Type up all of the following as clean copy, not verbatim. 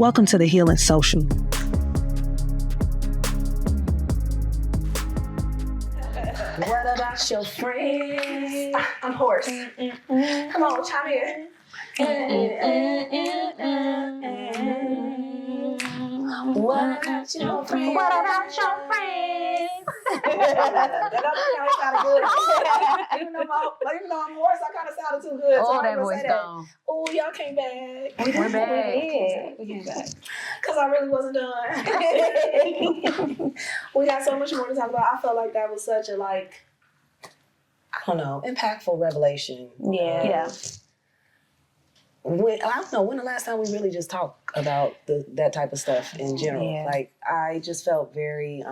Welcome to the Healing Social. What about your friends? I'm hoarse. Come on, chime in. What about your friends? What about your friends? That kind of good. Even though I'm hoarse, I kind of sounded too good. Oh, that voice gone. Oh, y'all came back. We're back. We came back. Because I really wasn't done. We got so much more to talk about. I felt like that was such a, I don't know, impactful revelation. Yeah. I don't know, when the last time we really just talked about that type of stuff in general. Yeah. Like, I just felt very,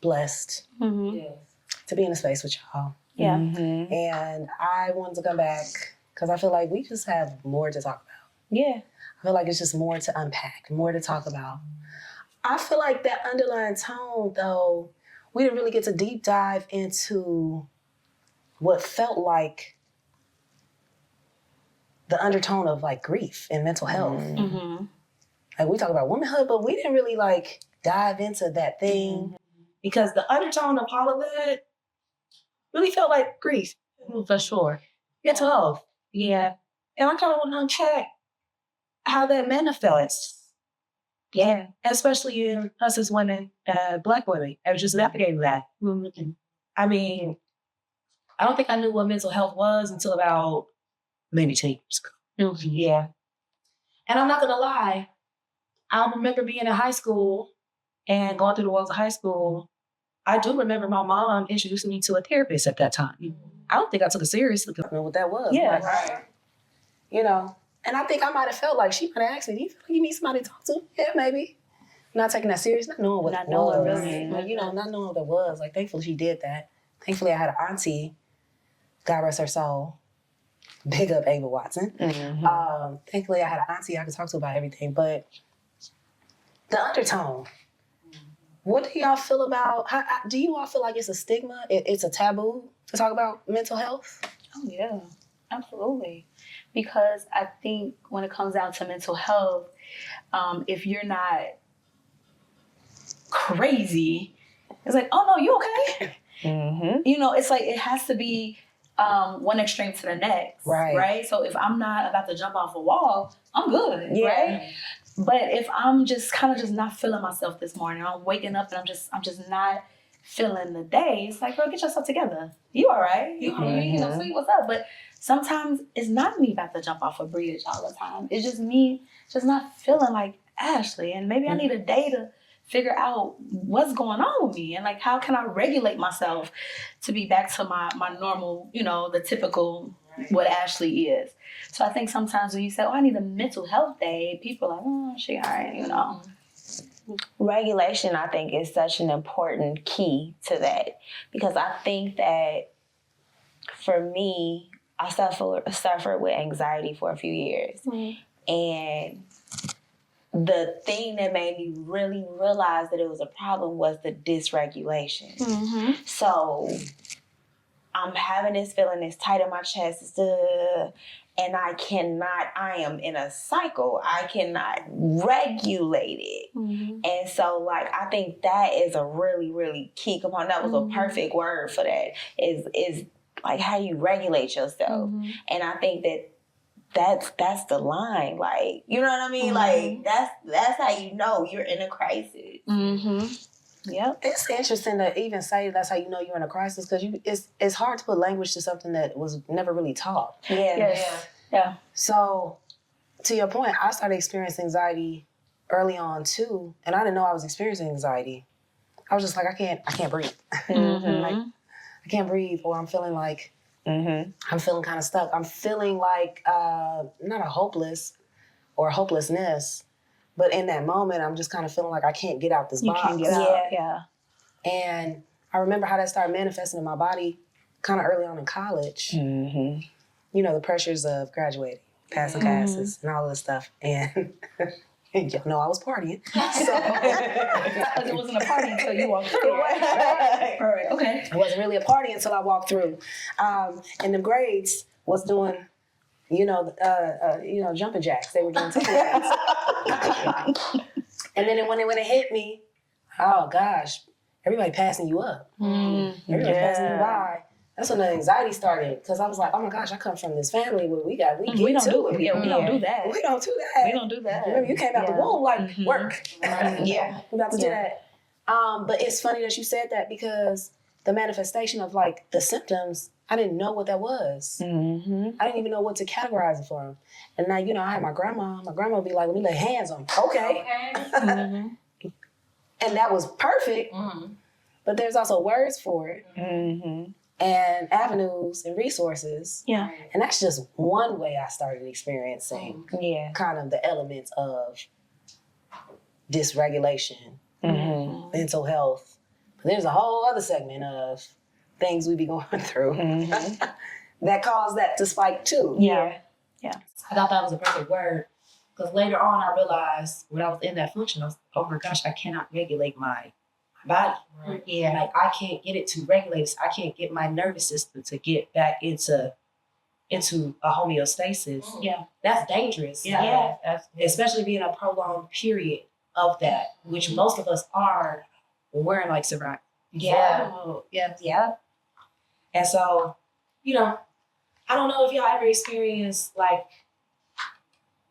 blessed to be in a space with y'all. Yeah. Mm-hmm. And I wanted to come back because I feel like we just have more to talk about. Yeah. I feel like it's just more to unpack, more to talk about. I feel like that underlying tone, though, we didn't really get to deep dive into what felt like the undertone of grief and mental health. Mm-hmm. Like, we talk about womanhood, but we didn't really dive into that thing because the undertone of all of that really felt like grief. For sure. Mental health. Yeah. And I kind of want to unpack how that manifests. Yeah. Especially in us as women, Black women. I was just navigating that. Mm-hmm. I mean, I don't think I knew what mental health was until about maybe 10 years ago. Mm-hmm. Yeah. And I'm not going to lie. I remember being in high school and going through the walls of high school. I do remember my mom introducing me to a therapist at that time. Mm-hmm. I don't think I took it seriously because I didn't know what that was. Yeah. Right. And I think I might have felt like she might have asked me, do you feel like you need somebody to talk to? Yeah, maybe. Not taking that serious, not knowing what it was. Really. Not knowing what it was. Thankfully she did that. Thankfully I had an auntie, God rest her soul, big up Ava Watson. Mm-hmm. Thankfully I had an auntie I could talk to about everything. But the undertone, what do y'all feel about, do you all feel like it's a stigma? It's a taboo to talk about mental health? Oh, yeah. Absolutely. Because I think when it comes down to mental health, if you're not crazy, it's like, oh, no, you okay? Mm-hmm. It's like it has to be one extreme to the next, right? So if I'm not about to jump off a wall, I'm good, right? But if I'm just kind of not feeling myself this morning, I'm waking up and I'm just not feeling the day, it's like, girl, get yourself together. You all right? You see what's up? But sometimes it's not me about to jump off a bridge all the time. It's just me just not feeling like Ashley. And maybe I need a day to figure out what's going on with me and how can I regulate myself to be back to my normal, the typical what Ashley is. So I think sometimes when you say, oh, I need a mental health day, people are like, oh, she all right, Regulation, I think, is such an important key to that because I think that for me, I suffered with anxiety for a few years. Mm-hmm. And the thing that made me really realize that it was a problem was the dysregulation. Mm-hmm. So I'm having this feeling that's tight in my chest, and I am in a cycle. I cannot regulate it. Mm-hmm. And so I think that is a really, really key component. That was a perfect word for that is how you regulate yourself. Mm-hmm. And I think that's the line. You know what I mean? Mm-hmm. That's how you know you're in a crisis. Mm-hmm. Yep. It's interesting to even say that's how you know you're in a crisis because it's hard to put language to something that was never really taught. Yeah. Yes. Yeah. So, to your point, I started experiencing anxiety early on too, and I didn't know I was experiencing anxiety. I was just like, I can't breathe. Mm-hmm. I can't breathe, or I'm feeling like I'm feeling kind of stuck. I'm feeling like not a hopeless or hopelessness. But in that moment, I'm just kind of feeling like I can't get out this box. Can't get out. Yeah. And I remember how that started manifesting in my body kind of early on in college. Mm-hmm. The pressures of graduating, passing classes, and all of this stuff. And y'all know I was partying. So it wasn't a party until you walked through. Right. Okay. It wasn't really a party until I walked through. And the grades was doing jumping jacks. They were doing table dance. And then when it hit me, oh gosh, everybody passing you up. Everybody passing you by. That's when the anxiety started, because I was like, oh my gosh, I come from this family where we don't do it. Yeah, we don't do that. We don't do that. We don't do that. Remember, you came out the womb like work. Yeah. We're about to do that. But it's funny that you said that, because the manifestation of like the symptoms, I didn't know what that was. I didn't even know what to categorize it for. And now, I had my grandma. My grandma would be like, let me lay hands on them. Okay. And that was perfect. But there's also words for it. And avenues and resources. Yeah. And that's just one way I started experiencing kind of the elements of dysregulation, mental health. But there's a whole other segment of things we be going through that cause that to spike too. Yeah. I thought that was a perfect word, because later on I realized when I was in that function, I was, oh my gosh, I cannot regulate my body. Right. Yeah, like I can't get it to regulate. I can't get my nervous system to get back into a homeostasis. Yeah. That's dangerous. Yeah. Especially being a prolonged period of that, which most of us are wearing like survive. Yeah. And so, I don't know if y'all ever experienced like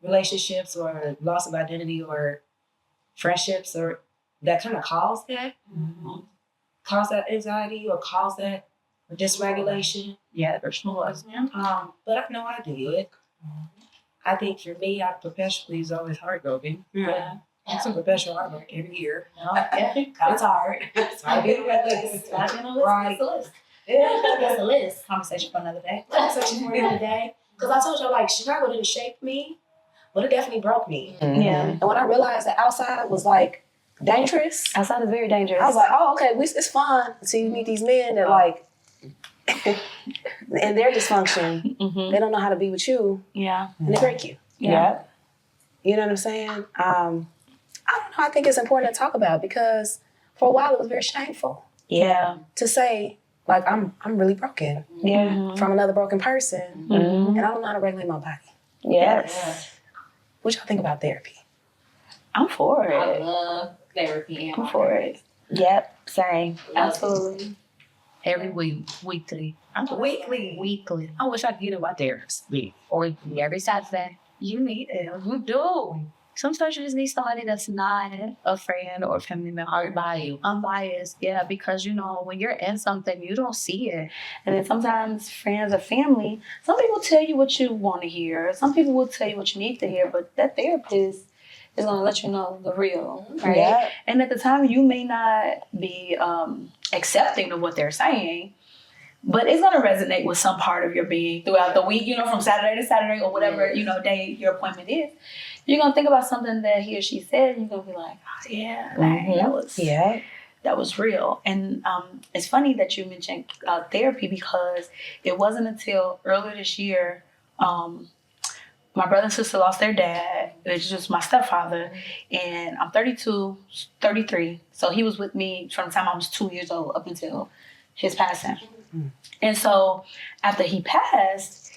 relationships or loss of identity or friendships or that kind of cause that anxiety or cause that dysregulation. Yeah, for sure. But I know I did. I think for me, I perpetually is always heartbroken. Yeah. It's a perpetual heartbreak every year. It's hard. It's hard to be on that list. Right. It's a list. That's a list. Conversation for another day. Conversation for another day. Because I told you, like, Chicago didn't shape me, but it definitely broke me. Yeah. And when I realized that outside was like dangerous, Outside is very dangerous. I was like, oh, okay, it's fun. So you meet these men that like, and their dysfunction, they don't know how to be with you, and they break you. Yeah. You know what I'm saying? I don't know. I think it's important to talk about, because for a while it was very shameful. Yeah. To say, like, I'm really broken. Yeah. From another broken person, and I don't know how to regulate my body. Yes. What y'all think about therapy? I'm for it. I love therapy. I'm for it. Yep, same. Absolutely. Every week, weekly. Weekly. I wish I could get it my therapist. Or every Saturday. You need it. You do. Sometimes you just need somebody that's not a friend or a family member. Unbiased. Yeah, because, when you're in something, you don't see it. And then sometimes friends or family, some people tell you what you want to hear. Some people will tell you what you need to hear, but that therapist is going to let you know the real, right? Yeah. And at the time, you may not be accepting of what they're saying, but it's going to resonate with some part of your being throughout the week, from Saturday to Saturday or whatever, day your appointment is. You're going to think about something that he or she said, and you're going to be like, oh, yeah, that was real. And it's funny that you mentioned therapy, because it wasn't until earlier this year, my brother and sister lost their dad. It was just my stepfather. And I'm 32, 33. So he was with me from the time I was 2 years old up until his passing. And so after he passed,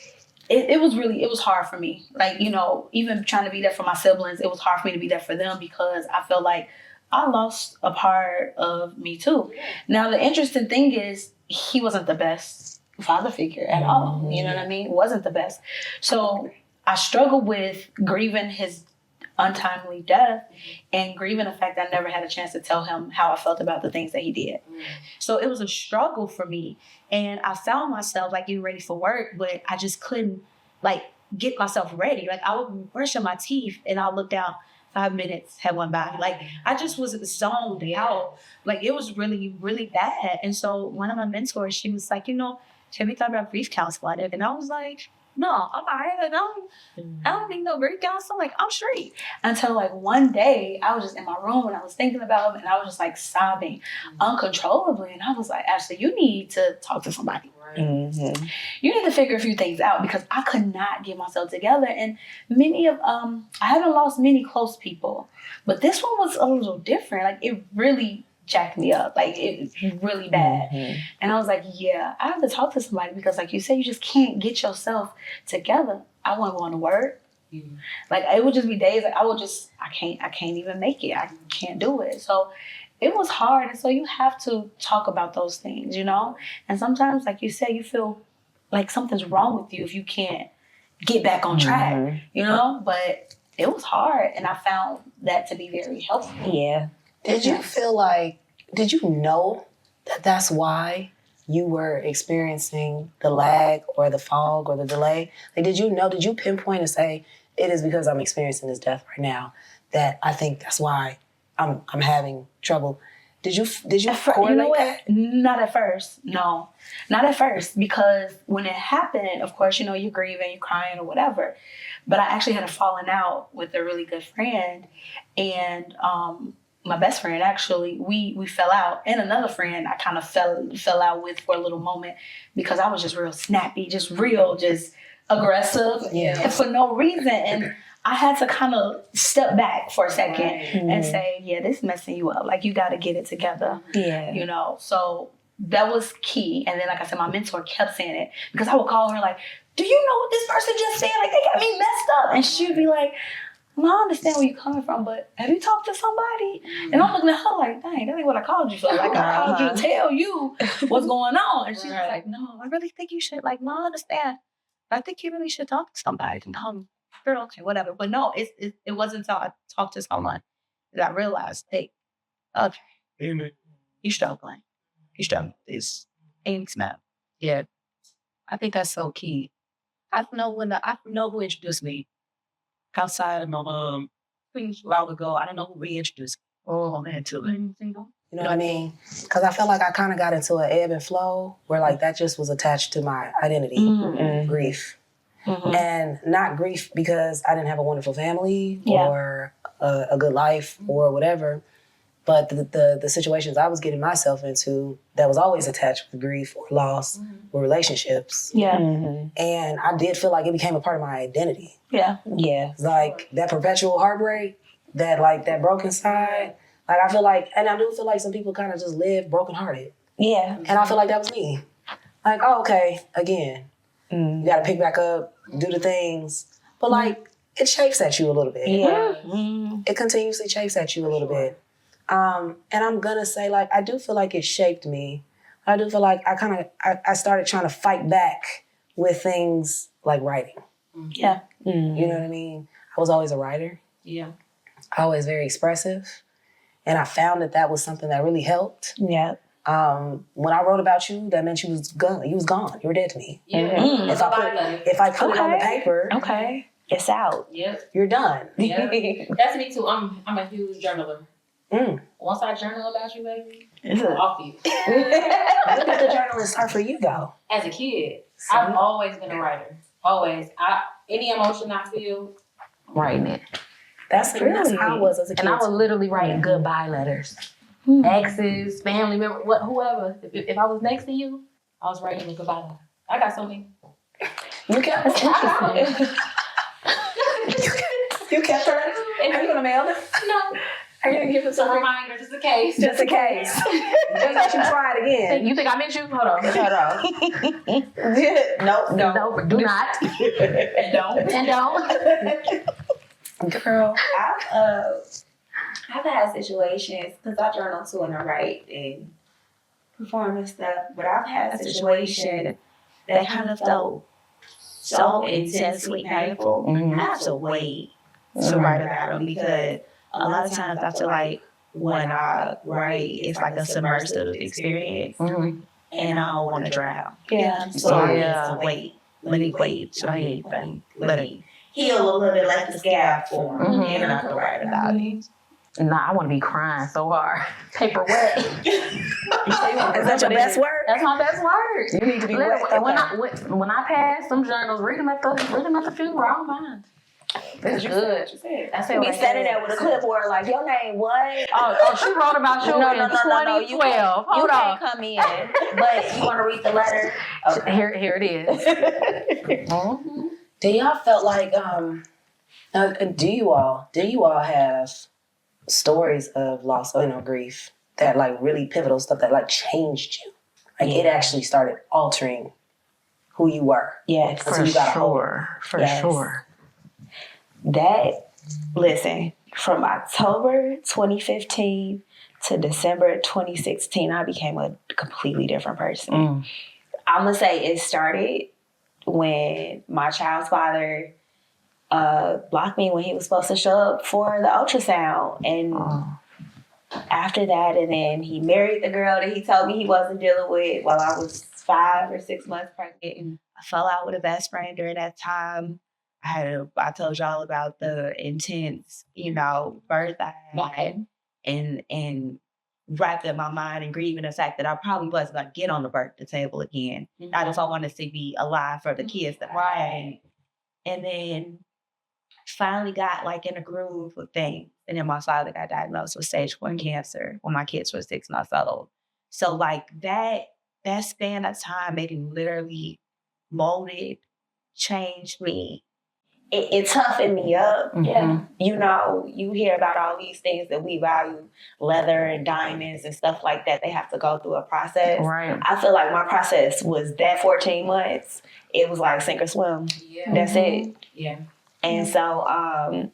it was hard for me. Like, even trying to be there for my siblings, it was hard for me to be there for them, because I felt like I lost a part of me too. Now, the interesting thing is, he wasn't the best father figure at all. You know what I mean? Wasn't the best. So I struggled with grieving his untimely death and grieving the fact that I never had a chance to tell him how I felt about the things that he did. So it was a struggle for me. And I found myself like getting ready for work, but I just couldn't get myself ready. Like I would be brushing my teeth and I'll look down, 5 minutes had went by. Like I just was zoned out. Like it was really, really bad. And so one of my mentors, she was like, have you thought about grief counseling? And I was like, no, I'm all right. I don't need no grief counseling. Like I'm straight. Until one day I was just in my room and I was thinking about him and I was just sobbing uncontrollably. And I was like, Ashley, you need to talk to somebody. You need to figure a few things out, because I could not get myself together. And I haven't lost many close people, but this one was a little different. Like it really jacked me up. Like, it was really bad. And I was like, yeah, I have to talk to somebody because, like you said, you just can't get yourself together. I wasn't going to work. Like, it would just be days like I can't even make it. I can't do it. So it was hard. And so you have to talk about those things, you know? And sometimes, like you said, you feel like something's wrong with you if you can't get back on track, you know? But it was hard. And I found that to be very helpful. Yeah. Did you feel like, did you know that that's why you were experiencing the lag or the fog or the delay? Like, did you pinpoint and say, it is because I'm experiencing this death right now that I think that's why I'm having trouble? Did you correlate you know what? that? Not at first. No, not at first. Because when it happened, of course, you know, you're grieving, you're crying or whatever. But I actually had a falling out with a really good friend. And my best friend, actually, we fell out. And another friend I kind of fell out with for a little moment because I was just real snappy, just aggressive for no reason. And I had to kind of step back for a second and say, yeah, this is messing you up. Like, you got to get it together. Yeah. You know, so that was key. And then, like I said, my mentor kept saying it because I would call her like, do you know what this person just said? Like, they got me messed up. And she'd be like, well, I understand where you're coming from, but have you talked to somebody? And I'm looking at her like, dang, that ain't what I called you for. Like, I called you to tell you what's going on. And she's like, no, I really think you should, like, no, I understand. I think you really should talk to somebody. Girl, okay, whatever. But no, it wasn't until I talked to someone that I realized, hey, okay, you're struggling. You're struggling with this anxiety. Yeah. I think that's so key. I know who introduced me outside of my a while ago. I don't know who reintroduced me. Oh, man, to it. You know what I mean? Because I felt like I kind of got into an ebb and flow where, like, that just was attached to my identity, grief. And not grief because I didn't have a wonderful family or a good life or whatever, but the situations I was getting myself into that was always attached with grief or loss or relationships. Yeah. And I did feel like it became a part of my identity. Yeah. Yeah. Like, that perpetual heartbreak, that broken side. Like, I feel like, and I do feel like some people kind of just live brokenhearted. Yeah. And I feel like that was me. Like, oh, okay, again. You got to pick back up, do the things. But, like, it chafes at you a little bit. Yeah. It continuously chafes at you a little bit. And I'm going to say, like, I do feel like it shaped me. I do feel like I started trying to fight back with things like writing. Yeah. You know what I mean? I was always a writer. Yeah. Always very expressive. And I found that was something that really helped. Yeah. When I wrote about you, that meant you was gone. You was gone. You were dead to me. Yeah. If I put it on the paper, It's out. Yep. you're done. Yeah. That's me too. I'm a huge journaler. Once I journal about you, baby, it's off you. When did the journaling start for you, though? As a kid, I've always been a writer. Always. Any emotion I feel, writing it. That's how I was as a kid. And I was literally writing goodbye letters. Exes, family member, whoever. If I was next to you, I was writing a goodbye letter. I got so many. You kept You kept her? Are you gonna mail them? No. Are you gonna give us It's a reminder, just in case. Just in case. Just in case you try it again. You think I miss you? Hold on. No, do not. And don't. Girl. I've had situations, because I journal too and I write and perform and stuff, but I've had situations that kind of felt so intensely painful. I have to wait to write about them because a lot of times I feel like when I write, it's like a submersive experience and I don't want to drown. Yeah. So I need to wait. Let it wait. So let it heal a little bit, let the scab form, and I can write about it. Nah, I want to be crying so hard. Paper wet. Is that your best word? That's my best word. You need to be wet. When I pass some journals, read them at the funeral. I don't mind. That's good. That's it. Be standing there with a clipboard like, your name what? Oh, she wrote about you in 2012. You can't come in. But you want to read the letter? Okay. Here it is. Do y'all felt like do you all have stories of loss or grief that like really pivotal stuff that like changed you. Like it actually started altering who you were. Yes, for sure. For sure. Listen, from October 2015 to December 2016, I became a completely different person. I'm going to say it started when my child's father blocked me when he was supposed to show up for the ultrasound. And after that, and then he married the girl that he told me he wasn't dealing with while I was 5 or 6 months pregnant. And I fell out with a best friend during that time. I told y'all about the intense, birth I had and wrapped in my mind and grieving the fact that I probably wasn't going to get on the birthday table again. I just wanted to be alive for the kids that I had. And then finally got like in a groove with things. And then my father got diagnosed with stage 1 cancer when my kids were 6 months old. So like that span of time, it literally molded, changed me. It toughened me up. Yeah. You hear about all these things that we value, leather and diamonds and stuff like that. They have to go through a process. Right. I feel like my process was that 14 months. It was like sink or swim. Yeah. That's it. Yeah. And so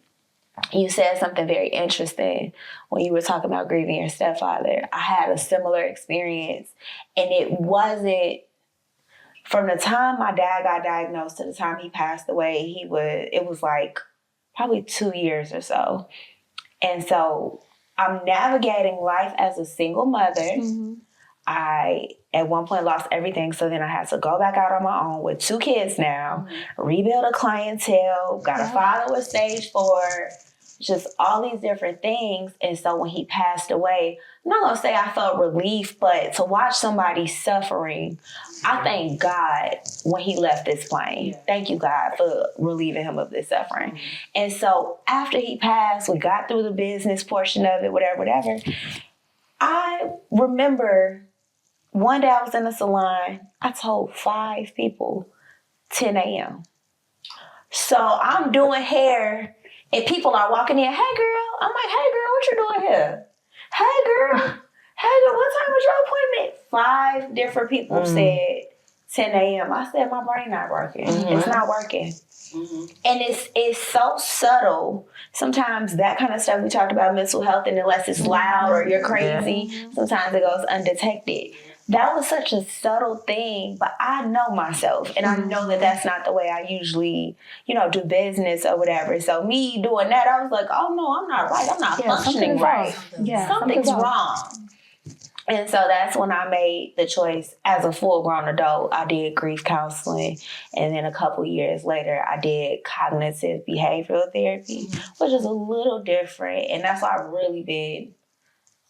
you said something very interesting when you were talking about grieving your stepfather. I had a similar experience, and it wasn't from the time my dad got diagnosed to the time he passed away. It was like probably 2 years or so. And so I'm navigating life as a single mother. I, at one point, lost everything. So then I had to go back out on my own with 2 kids now, rebuild a clientele, got to follow a stage 4, just all these different things. And so when he passed away, I'm not going to say I felt relief, but to watch somebody suffering, I thank God when he left this plane. Thank you, God, for relieving him of this suffering. And so after he passed, we got through the business portion of it, whatever. I remember one day I was in the salon. I told 5 people 10 a.m. So I'm doing hair and people are walking in. Hey, girl. I'm like, hey, girl, what you doing here? Hey, girl. What time was your appointment? 5 different people said 10 a.m. I said, my brain not working. It's not working. And it's so subtle. Sometimes that kind of stuff we talked about mental health, and unless it's loud or you're crazy, sometimes it goes undetected. That was such a subtle thing, but I know myself, and I know that that's not the way I usually, do business or whatever. So me doing that, I was like, oh no, I'm not right. I'm not functioning right. Something's wrong. And so that's when I made the choice as a full-grown adult. I did grief counseling, and then a couple years later, I did cognitive behavioral therapy, which is a little different. And that's why I've really been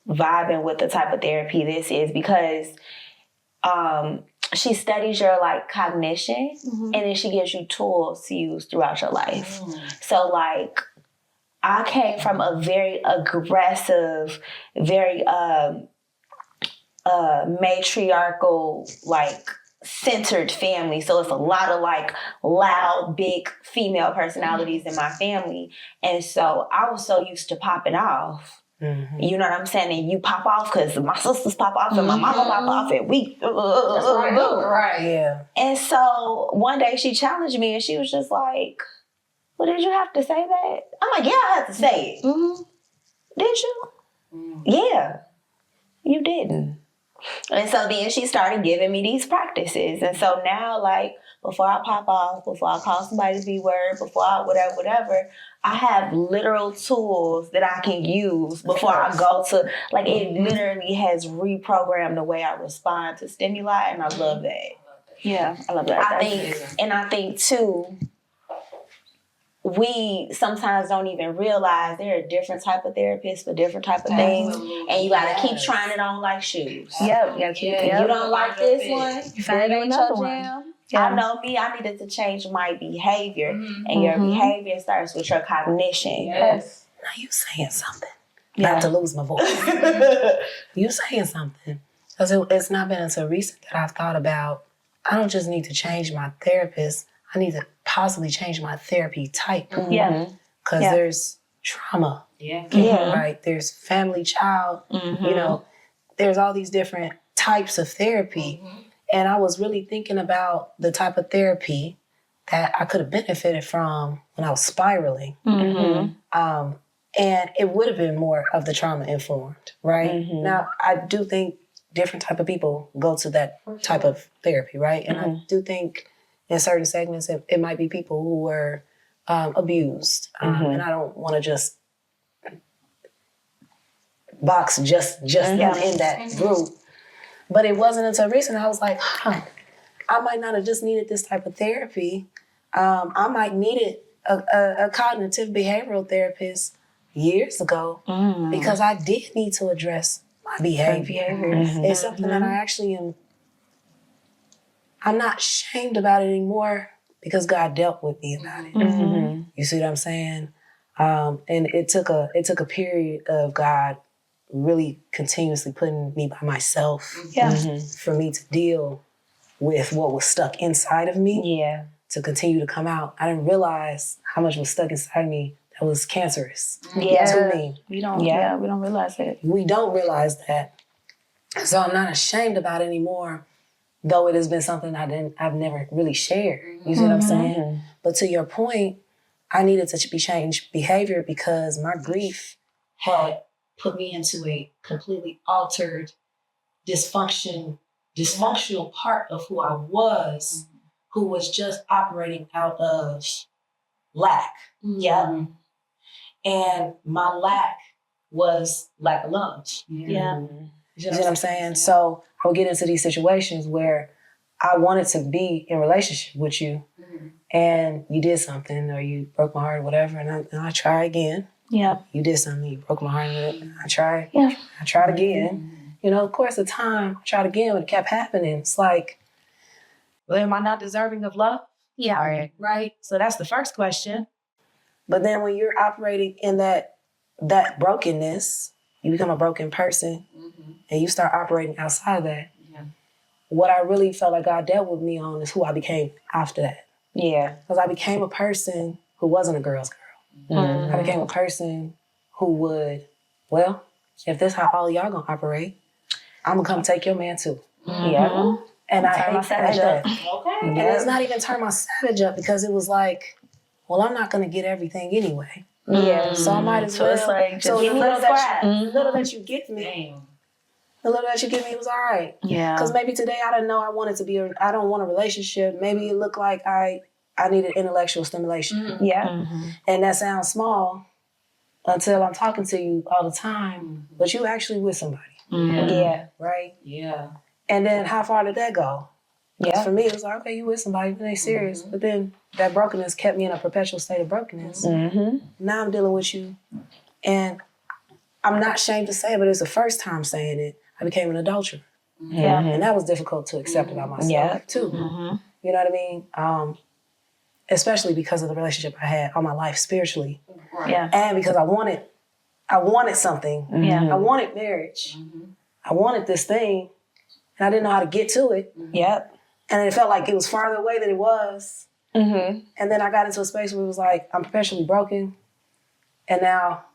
vibing with the type of therapy this is, because she studies your cognition, and then she gives you tools to use throughout your life. So I came from a very aggressive, very matriarchal, centered family. So it's a lot of loud, big female personalities in my family. And so I was so used to popping off. You know what I'm saying? And you pop off because my sisters pop off and my mama pop off and we right. Yeah. And so one day she challenged me and she was just like, well, did you have to say that? I'm like, yeah, I had to say it. Did you? Yeah. You didn't. And so then she started giving me these practices. And so now, before I pop off, before I call somebody the B word, before I whatever, I have literal tools that I can use before I go to, it literally has reprogrammed the way I respond to stimuli, and I love that. Yeah, I love that. I think too, we sometimes don't even realize there are different type of therapists for different type of things, and you gotta keep trying it on like shoes. Yep, you gotta keep. You don't like this one, you find another one. Yeah. I know me, I needed to change my behavior, and your behavior starts with your cognition. Yes. Now you saying something. Not to lose my voice. You saying something. Because it's not been until recent that I've thought about, I don't just need to change my therapist, I need to possibly change my therapy type. Because there's trauma. Yeah. Right? There's family child, there's all these different types of therapy. And I was really thinking about the type of therapy that I could have benefited from when I was spiraling. And it would have been more of the trauma informed, right? Now, I do think different type of people go to that type of therapy, right? And I do think in certain segments, it might be people who were abused. And I don't want to just box just them in that group. But it wasn't until recently I was like, I might not have just needed this type of therapy. I might needed a cognitive behavioral therapist years ago because I did need to address my behavior. It's something that I actually I'm not ashamed about it anymore because God dealt with me about it. You see what I'm saying? And it took a period of God really continuously putting me by myself for me to deal with what was stuck inside of me to continue to come out. I didn't realize how much was stuck inside of me that was cancerous to me. We don't realize it. We don't realize that. So I'm not ashamed about it anymore, though it has been something I've never really shared. You see what I'm saying? But to your point, I needed to be changed behavior because my grief had put me into a completely altered, dysfunctional part of who I was, who was just operating out of lack. And my lack was lack of love. You see what I'm saying? So I would get into these situations where I wanted to be in relationship with you and you did something or you broke my heart or whatever, and I try again. You did something, you broke my heart, I tried. I tried again. You know, of course, the time I tried again, but it kept happening. It's like, well, am I not deserving of love? Right? So that's the first question. But then when you're operating in that brokenness, you become a broken person and you start operating outside of that. What I really felt like God dealt with me on is who I became after that. Because I became a person who wasn't a girl's girl. I became a person who would, well, if this how all y'all gonna operate, I'm gonna come take your man too. And I hate that. And it's not even turn my savage up because it was like, well, I'm not gonna get everything anyway. So I might as well. It's like, so give me the little that you give me, Damn. the little that you give me was all right. Because maybe today I didn't know I wanted to be. I don't want a relationship. Maybe it looked like I needed intellectual stimulation. And that sounds small until I'm talking to you all the time, but you actually with somebody. Right? And then how far did that go? For me, it was like, okay, you with somebody, but it ain't serious. But then that brokenness kept me in a perpetual state of brokenness. Now I'm dealing with you. And I'm not ashamed to say it, but it's the first time saying it, I became an adulterer. And that was difficult to accept about myself too. You know what I mean? Especially because of the relationship I had all my life spiritually. And because I wanted something. I wanted marriage. I wanted this thing. And I didn't know how to get to it. And it felt like it was farther away than it was. And then I got into a space where it was like, I'm perpetually broken. And now,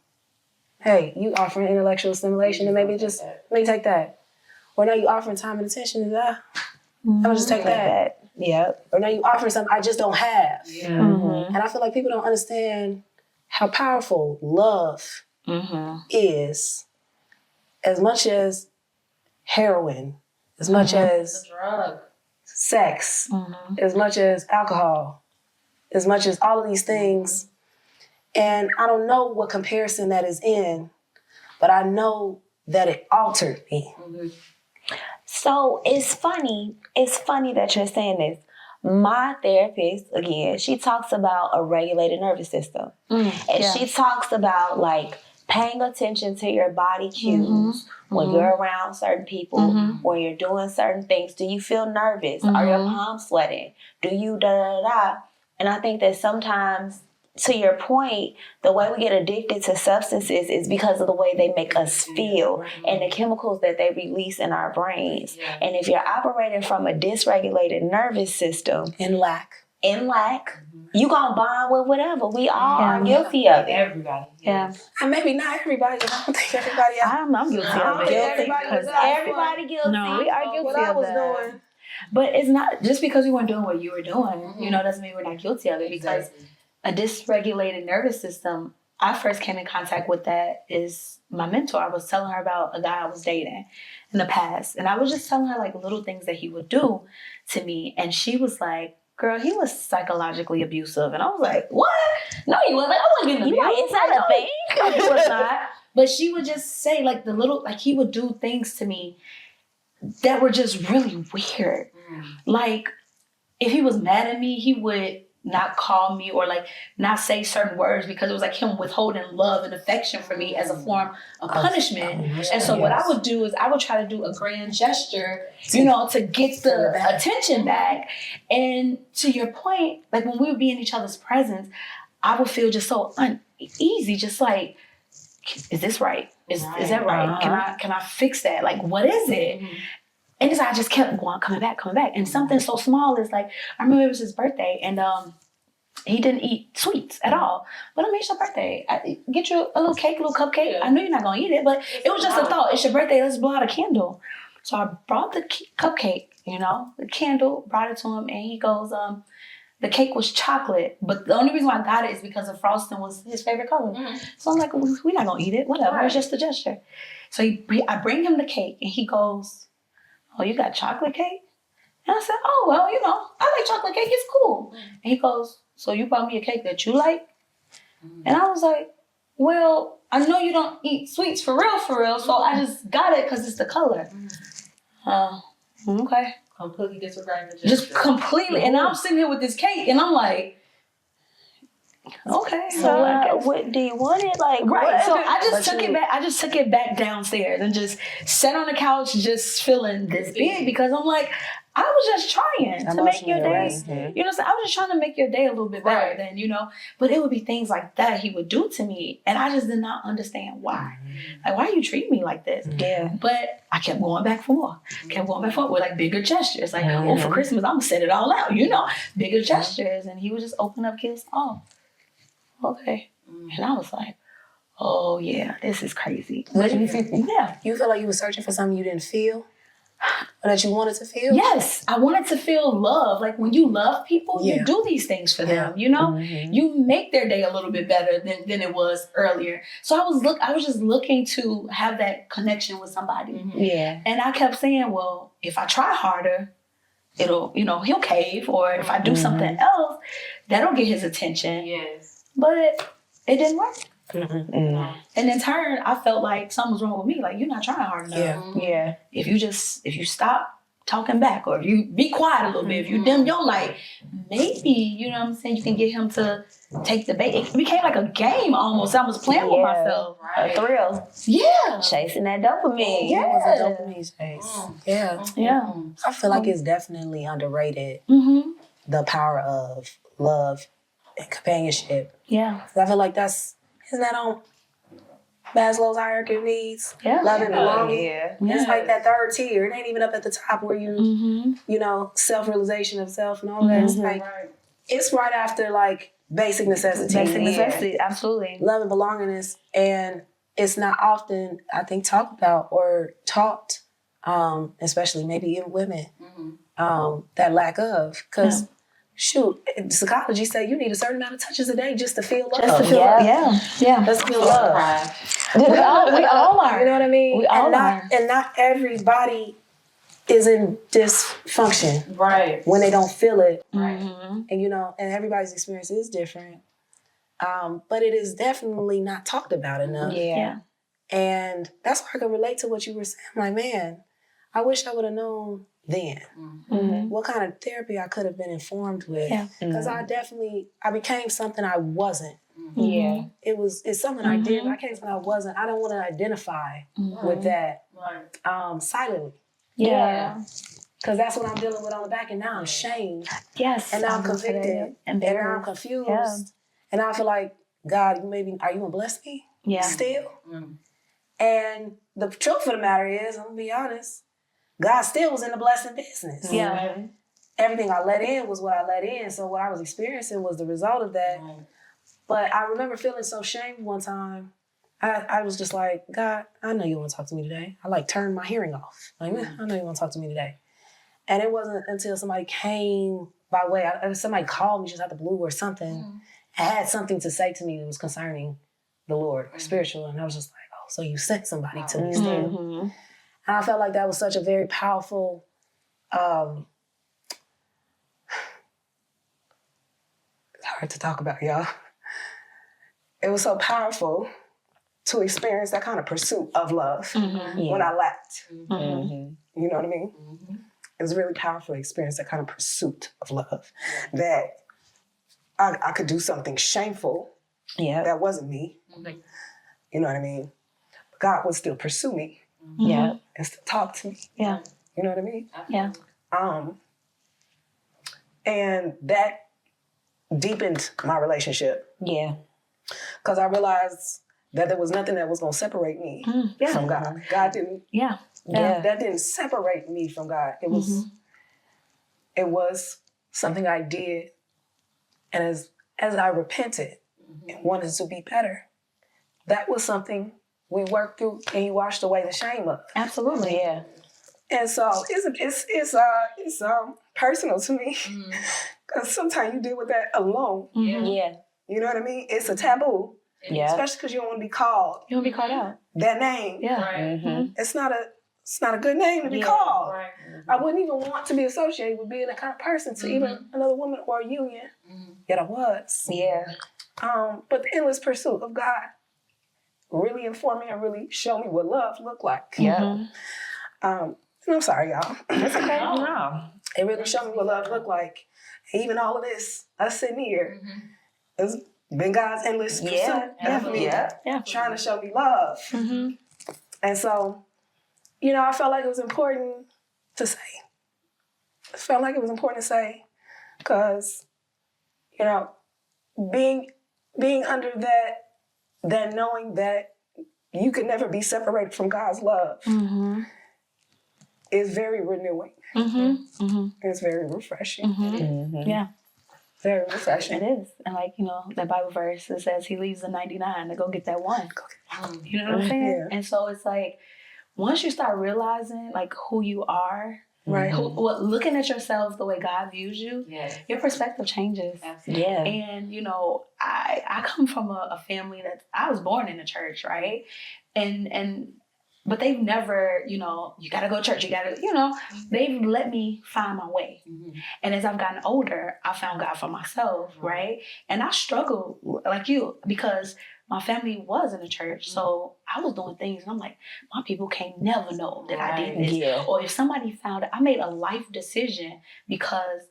hey, you offering intellectual stimulation and maybe just, let me take that. Or now you offering time and attention and I'm gonna just take that. Or now you offering something I just don't have. And I feel like people don't understand how powerful love is, as much as heroin, as much as sex, as much as alcohol, as much as all of these things. And I don't know what comparison that is in, but I know that it altered me. So it's funny that you're saying this. My therapist, again, she talks about a regulated nervous system. And she talks about like paying attention to your body cues when you're around certain people, when you're doing certain things. Do you feel nervous? Are your palms sweating? Do you da-da-da-da? And I think that sometimes, to your point, the way we get addicted to substances is because of the way they make us feel and the chemicals that they release in our brains. And if you're operating from a dysregulated nervous system, in lack, in lack, you gonna bond with whatever. We all are guilty of it. Everybody. Yeah. And maybe not everybody. I don't think everybody else. I'm guilty of it. Everybody guilty. No, we are guilty What I of was that. doing. But it's not just because we weren't doing what you were doing, you know, doesn't mean we're not guilty of it. Because a dysregulated nervous system, I first came in contact with that is my mentor. I was telling her about a guy I was dating in the past. And I was just telling her like little things that he would do to me. And she was like, girl, he was psychologically abusive. And I was like, what? No, he wasn't. I wasn't getting abused. Is that a thing? No, he was not. But she would just say like he would do things to me that were just really weird. Like, if he was mad at me, he would not call me or like not say certain words because it was like him withholding love and affection for me as a form of punishment. And so what I would do is I would try to do a grand gesture, you know, to get the attention back. And to your point, like when we would be in each other's presence, I would feel just so uneasy, just like, is this right? Is that right? Can I fix that? Like, what is it? And I just kept coming back. And something so small is like, I remember it was his birthday and he didn't eat sweets at all. But I mean, it's your birthday. Get you a little cake, a little cupcake. Yeah. I know you're not going to eat it, but it was just a thought. It's your birthday. Let's blow out a candle. So I brought the cupcake, you know, the candle, brought it to him. And he goes, the cake was chocolate. But the only reason why I got it is because the frosting was his favorite color. So I'm like, we're not going to eat it. Whatever. Right. It's just a gesture. So I bring him the cake and he goes, oh, you got chocolate cake? And I said, oh, well, you know, I like chocolate cake. It's cool. And he goes, so you brought me a cake that you like? And I was like, well, I know you don't eat sweets for real. So I just got it because it's the color. Okay. Completely disregarding the just completely. And I'm sitting here with this cake and I'm like, okay. So what do you want it? Like, right. what? So I just took it back downstairs and just sat on the couch just feeling this big because I'm like, I was just trying to make your day. You know what I'm saying? I was just trying to make your day a little bit better than, you know. But it would be things like that he would do to me. And I just did not understand why. Like, why you treat me like this? Yeah. But I kept going back for more. With like bigger gestures. Like, oh, for Christmas, I'm going to set it all out, you know. Bigger gestures. And he would just open up gifts. Oh, okay. And I was like, oh, yeah, this is crazy. What do you feel? Yeah. You feel like you were searching for something you didn't feel? Or that you wanted to feel? Yes, I wanted to feel love. Like when you love people, you do these things for them, you know? You make their day a little bit better than it was earlier. So I was just looking to have that connection with somebody. Yeah. And I kept saying, well, if I try harder, it'll, you know, he'll cave. Or if I do something else, that'll get his attention. Yes. But it didn't work. And in turn, I felt like something was wrong with me. Like, you're not trying hard enough. Yeah. If you stop talking back, or if you be quiet a little bit, if you dim your light, maybe, you know what I'm saying, you can get him to take the bait. It became like a game almost. I was playing with myself. A thrill. Yeah. Chasing that dopamine. Yeah. It was a dopamine chase. Yeah. I feel like it's definitely underrated, the power of love and companionship. Yeah. I feel like isn't that on Maslow's hierarchy of needs? Yeah. Love and belonging. Yeah. It's like that third tier. It ain't even up at the top where you, you know, self-realization of self and all that. It's like, it's right after like basic necessities. Basic necessity, absolutely. Love and belongingness. And it's not often, I think, talked about or taught, especially maybe even women, that lack of. Because shoot, psychology say you need a certain amount of touches a day just to feel love. Just to feel love. Yeah. Let's feel love. We all are. You know what I mean? We all are. And not everybody is in dysfunction. Right. When they don't feel it. Right. And you know, and everybody's experience is different. But it is definitely not talked about enough. Yeah. And that's why I can relate to what you were saying. I'm like, man, I wish I would have known then what kind of therapy I could have been informed with. Because I became something I wasn't. Yeah. It's something I did. I became something I wasn't. I don't want to identify with that silently. Yeah. Because that's what I'm dealing with on the back end. Now I'm shamed. Yes. And now I'm convicted. And now I'm confused. Yeah. And I feel like, God, are you going to bless me? Yeah. Still? And the truth of the matter is, I'm going to be honest, God still was in the blessing business. Yeah. everything I let in was what I let in. So what I was experiencing was the result of that. But I remember feeling so shamed one time. I was just like, God, I know you want to talk to me today. I like turned my hearing off. Like, I know you want to talk to me today. And it wasn't until somebody came by way, somebody called me just out the blue or something, and had something to say to me that was concerning the Lord or spiritual. And I was just like, oh, so you sent somebody to me still. And I felt like that was such a very powerful, it's hard to talk about, y'all. It was so powerful to experience that kind of pursuit of love when I lacked. You know what I mean? It was a really powerful experience, that kind of pursuit of love, that I could do something shameful that wasn't me. You know what I mean? But God would still pursue me and still talk to me. You know what I mean? And that deepened my relationship. Because I realized that there was nothing that was going to separate me from God. God didn't. That didn't separate me from God. It was. It was something I did, and as I repented and wanted to be better, that was something we worked through, and He washed away the shame of. Absolutely. And so it's personal to me, because sometimes you deal with that alone. You know what I mean? It's a taboo. Especially because you don't want to be called. You want to be called out. That name. It's not a good name to be called. I wouldn't even want to be associated with being that kind of person to even another woman or a union. Yet I was. But the endless pursuit of God really informed me and really showed me what love looked like. And I'm sorry, y'all. It's okay. No. It really showed me what love looked like. And even all of this, us sitting here, it's been God's endless pursuit of me, trying to show me love. And so, you know, I felt like it was important to say. I felt like it was important to say, because, you know, being under that knowing that you could never be separated from God's love is very renewing. It's very refreshing. Very refreshing. It is. And like, you know, that Bible verse that says He leaves the 99 to go get that one. You know what I'm saying? And so it's like, once you start realizing like who you are, looking at yourself the way God views you, your perspective changes. And you know, I come from a family that I was born in a church, right? But they've never, you know, you gotta go to church, you gotta, you know, they've let me find my way. And as I've gotten older, I found God for myself, right? And I struggled like you, because my family was in a church. So I was doing things and I'm like, my people can't never know that I did this. Or if somebody found it, I made a life decision because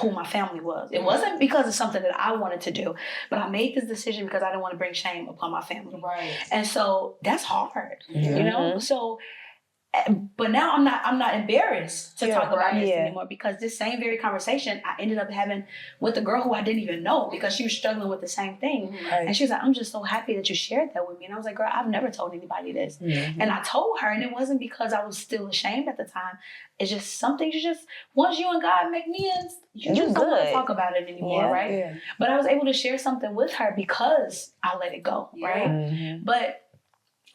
who my family was. It wasn't because of something that I wanted to do, but I made this decision because I didn't want to bring shame upon my family. And so that's hard, you know? So, but now I'm not embarrassed to talk about this anymore, because this same very conversation I ended up having with a girl who I didn't even know, because she was struggling with the same thing. And she was like, I'm just so happy that you shared that with me. And I was like, girl, I've never told anybody this. And I told her, and it wasn't because I was still ashamed at the time. It's just something once you and God make amends, you just don't want to talk about it anymore, right? But I was able to share something with her because I let it go, right? But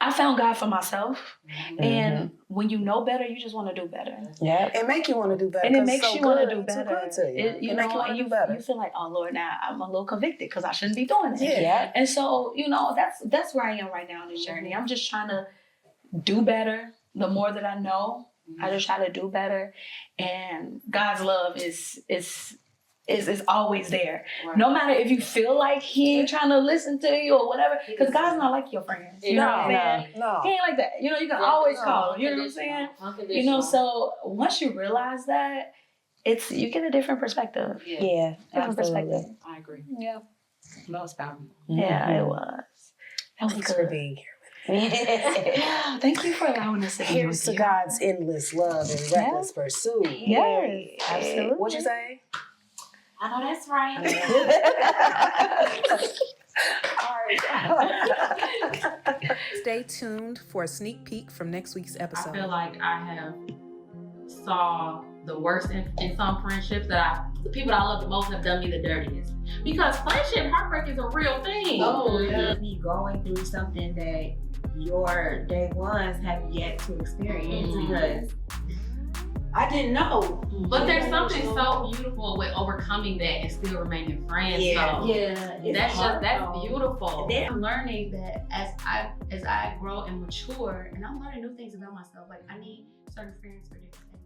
I found God for myself. And when you know better, you just want to do better. It make you want to do better. And it makes you want to do better. It's good to you. You know, and you feel like, oh Lord, now I'm a little convicted because I shouldn't be doing this. And so, you know, that's where I am right now in this journey. I'm just trying to do better. The more that I know, I just try to do better. And God's love is always there. No matter if you feel like He ain't trying to listen to you or whatever, because God's not like your friends. You know what I'm saying? He ain't like that. You know, you can always call him. You know what I'm saying? You know, so once you realize that, you get a different perspective. Different perspective. I agree. That was powerful. It was. Thanks for being here. Thank you for allowing us to be Here's to God's endless love and reckless pursuit. Absolutely. What'd you say? I know that's right. All right. Stay tuned for a sneak peek from next week's episode. I feel like I have saw the worst in some friendships, the people that I love the most have done me the dirtiest. Because friendship heartbreak is a real thing. Oh, yeah. Me going through something that your day ones have yet to experience because I didn't know. But there's something so beautiful with overcoming that and still remaining friends. Yeah, so that's beautiful. And then I'm learning that as I grow and mature, and I'm learning new things about myself. Like I need certain friends for different things.